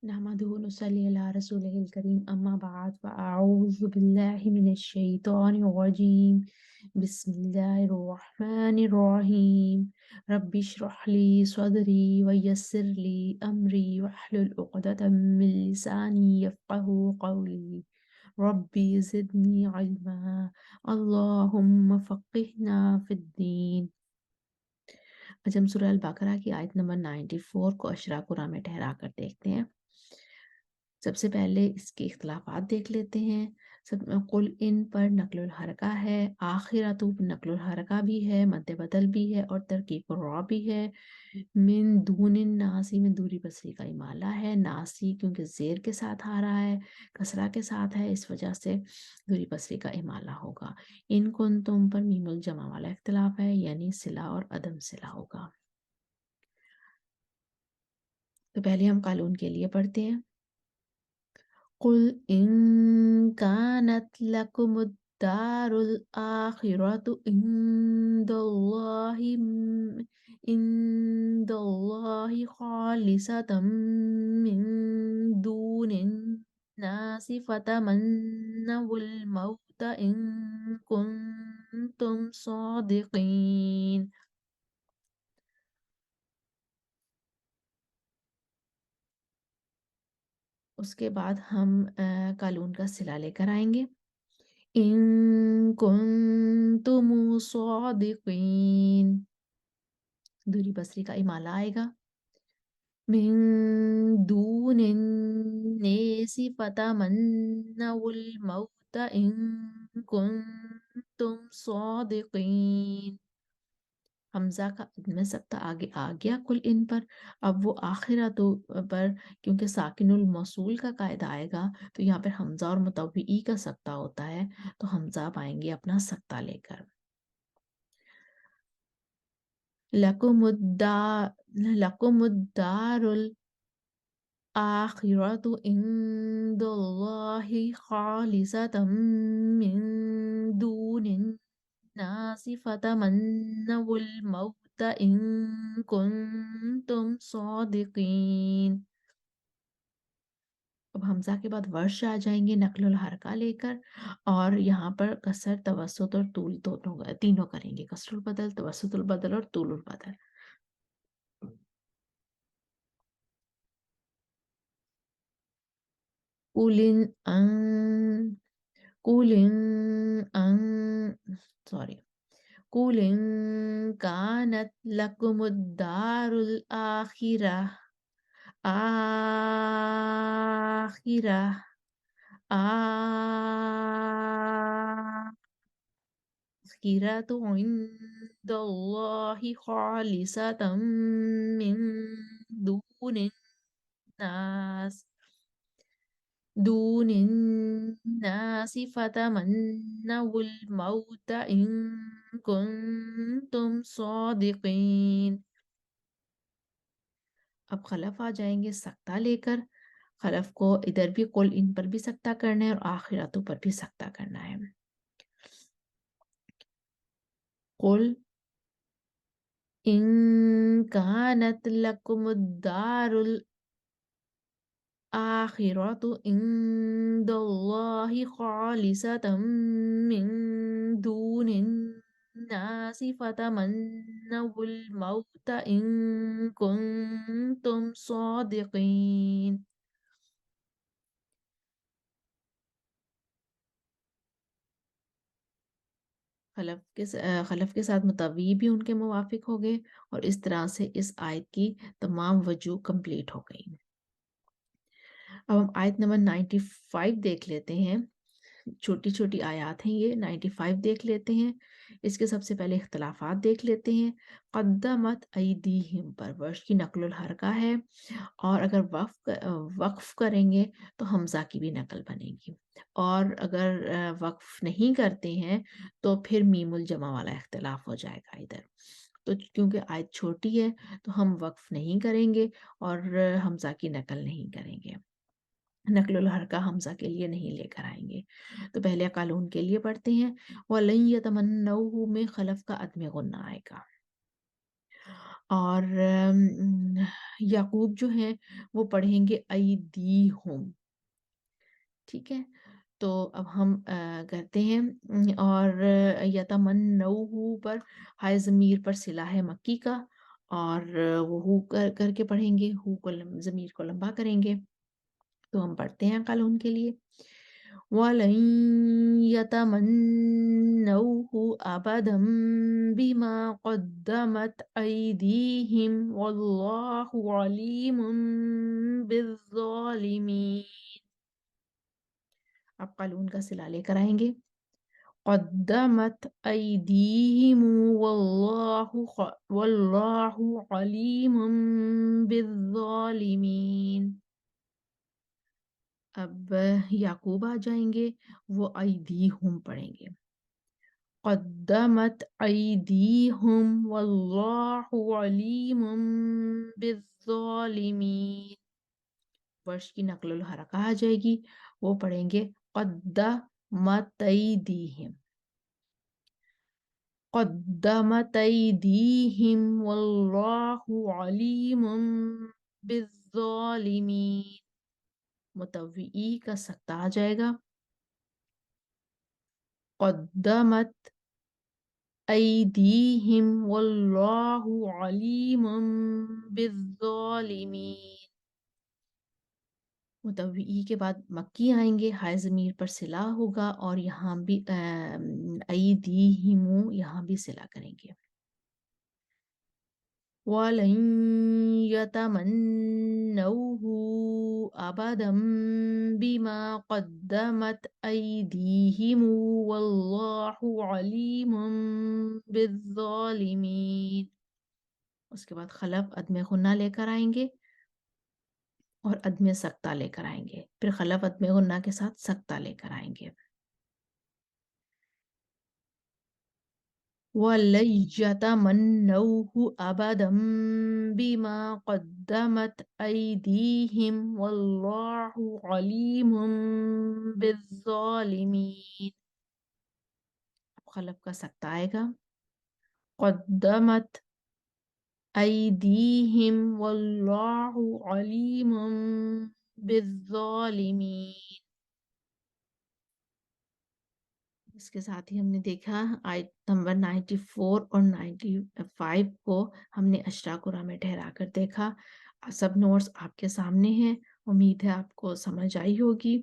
नहमदुहु व नुसल्ली अला रसूलिहिल करीम अम्मा बाद फ़अऊज़ु बिल्लाहि मिनश शैतानिर रजीम बिस्मिल्लाहिर रहमानिर रहीम रब्बिश्रह ली सदरी व यस्सिर ली अमरी वहलुल उक़दतम मिन लिसानी यफ़क़हू क़ौली रब्बी ज़िदनी इल्मा अल्लाहुम्मा फ़क़्क़िहना फ़िद्दीन। आज हम सूरह अल बकरा की आयत नंबर 94 को अशरा कुरान में ठहरा कर देखते हैं। सबसे पहले इसके इख्तिलाफ़ात देख लेते हैं। कुल इन पर नक़्लुल हरका है, आखिरतु नक़्लुल हरका भी है, मद्दे बदल भी है और तरकीब रॉ भी है। मिन दूनिन नासी में दूरी बसरी का इमाला है। नासी क्योंकि ज़ेर के साथ आ रहा है, कसरा के साथ है, इस वजह से दूरी बसरी का इमाला होगा। इन कुंतुम पर मीमुल जमा वाला इख्तिलाफ है, यानी सिला और अदम सिला होगा। तो पहले हम कानून के लिए पढ़ते हैं। कुल इन कानत लकुमुद्दारुल आखिरतु इंदल्लाहि खालिसतम मिन दूनिन नासि फतमन्नवुल मौत इन कुंतुम सादिकीन। उसके बाद हम कानून का सिला लेकर आएंगे। इन कुंतुम सादिकीन, दूरी बसरी का इमाला आएगा। मिन दूनिन नेसी फतमन्नवुल मौत इन कुंतुम सादिकीन। हमजा का में सख्ता आगे आ गया कुल इन पर। अब वो आखिरतु पर क्योंकि साकिनुल मौसूल का कायदा आएगा तो यहाँ पर हमजा और मुतव्वी का सख्ता होता है, तो हमजा पाएंगे अपना सख्ता लेकर। लकुमुद्दा लकुमुद्दारुल आखिरतु इंदल्लाहि खालिसतम मिन दूनिन नासि फतमन्नवुल मौत इन कुंतुम सादिकीन। अब हमजा के बाद वर्ष आ जाएंगे नकलुल हरका लेकर, और यहाँ पर कसर तवसुत और तूल दोनों तीनों करेंगे, कसरुल बदल, तवसुतुल बदल और तूलुल बदल। कुलिन अं कुलिन अं सॉरी कुलिन कानत लकुमुद्दारुल आखिरह आखिरतु इंदल्लाहि खालिसतम मिन दूनिन नास दूनिन नासि फतमन्नवुल मौत इन कुंतुम सादिकीन। अब खलफ आ जाएंगे सख्ता लेकर। खलफ को इधर भी कुल इन पर भी सख्ता करना है और आखिरतों पर भी सख्ता करना है। कुल इन कानत लकुमुद्दारुल आखिरतु इंदल्लाहि खालिसतम मिन दूनिन नासि फतमन्नवुल मौत इन कुंतुम सादिकीन। खलफ के साथ मुतव्वी भी उनके मुवाफिक हो गए, और इस तरह से इस आयत की तमाम वजूह कंप्लीट हो गई। अब हम आयत नंबर 95 देख लेते हैं। छोटी छोटी आयात हैं ये, 95 देख लेते हैं। इसके सबसे पहले इख्तलाफात देख लेते हैं। क़द्दमत अयदीहिम पर वर्ष की नक़्लुल हरका है, और अगर वक्फ करेंगे तो हमजा की भी नकल बनेगी, और अगर वक्फ नहीं करते हैं तो फिर मीमुल जमा वाला इख्तिलाफ हो जाएगा इधर। तो क्योंकि आयत छोटी है तो हम वक्फ नहीं करेंगे और हमजा की नकल नहीं करेंगे, नकलुल हरका हमजा के लिए नहीं लेकर आएंगे। तो पहले कानून के लिए पढ़ते हैं। वलन यतमन्नहु में खलफ का अदम गुन्ना आएगा। اور یعقوب جو ہیں وہ پڑھیں گے ایدیہم، ٹھیک ہے؟ تو اب ہم کرتے ہیں اور یتمنوہ پر ہائے ضمیر پر صلہ ہے مکی کا، اور وہ ہو کر کے پڑھیں گے، ہو کو ضمیر کو لمبا کریں گے. تو ہم پڑھتے ہیں قانون کے لیے. وَلَن يَتَمَنَّوْهُ أَبَدًا بِمَا قَدَّمَتْ أَيْدِيهِمْ وَاللَّهُ عَلِيمٌ بِالظَّالِمِينَ. آپ قانون کا صلہ لے کر آئیں گے. قدمت ایدیہم واللہ علیم بالظالمین. اب یعقوب آ جائیں گے، وہ ایدیہم پڑھیں گے. قدمت ایدیہم واللہ علیم بالظالمین. ورش کی نقل الحرکہ آ جائے گی، وہ پڑھیں گے قدمت ایدیہم. قدمت ایدیہم واللہ علیم بالظالمین. متوئی کا سکتہ آ جائے گا. قدمت ایدیہم واللہ علیم بالظالمین. متوئی کے بعد مکی آئیں گے، ہائے ضمیر پر صلہ ہوگا، اور یہاں بھی ایدیہم یہاں بھی صلہ کریں گے. وَلَن يَتَمَنَّوْهُ أَبَدًا بِمَا قَدَّمَتْ أَيْدِيهِمْ وَاللَّهُ عَلِيمٌ بِالظَّالِمِينَ. اس کے بعد خلف عدم غنہ لے کر آئیں گے اور عدم سکتہ لے کر آئیں گے، پھر خلف عدم غنہ کے ساتھ سکتہ لے کر آئیں گے. وَلَن يَتَمَنَّوْهُ أَبَدًا بِمَا قَدَّمَتْ أَيْدِيهِمْ وَاللَّهُ عَلِيمٌ بِالظَّالِمِينَ. اب خلف کا سکتہ آئے گا. قَدَّمَتْ أَيْدِيهِمْ وَاللَّهُ عَلِيمٌ بِالظَّالِمِينَ. اس کے ساتھ ہی ہم نے دیکھا آیت نمبر 94 اور 95 کو ہم نے اشراق قرآن میں ٹھہرا کر دیکھا. سب نوٹس آپ کے سامنے ہیں، امید ہے آپ کو سمجھ آئی ہوگی.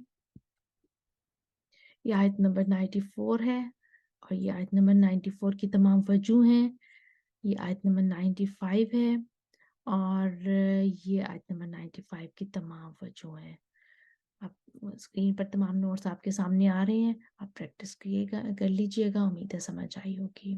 یہ آیت نمبر 94 ہے اور یہ آیت نمبر 94 کی تمام وجوہ ہیں. یہ آیت نمبر 95 ہے اور یہ آیت نمبر 95 کی تمام وجوہ ہیں. آپ اسکرین پر تمام نوٹس آپ کے سامنے آ رہے ہیں، آپ پریکٹس کر لیجئے گا، امید ہے سمجھ آئی ہوگی.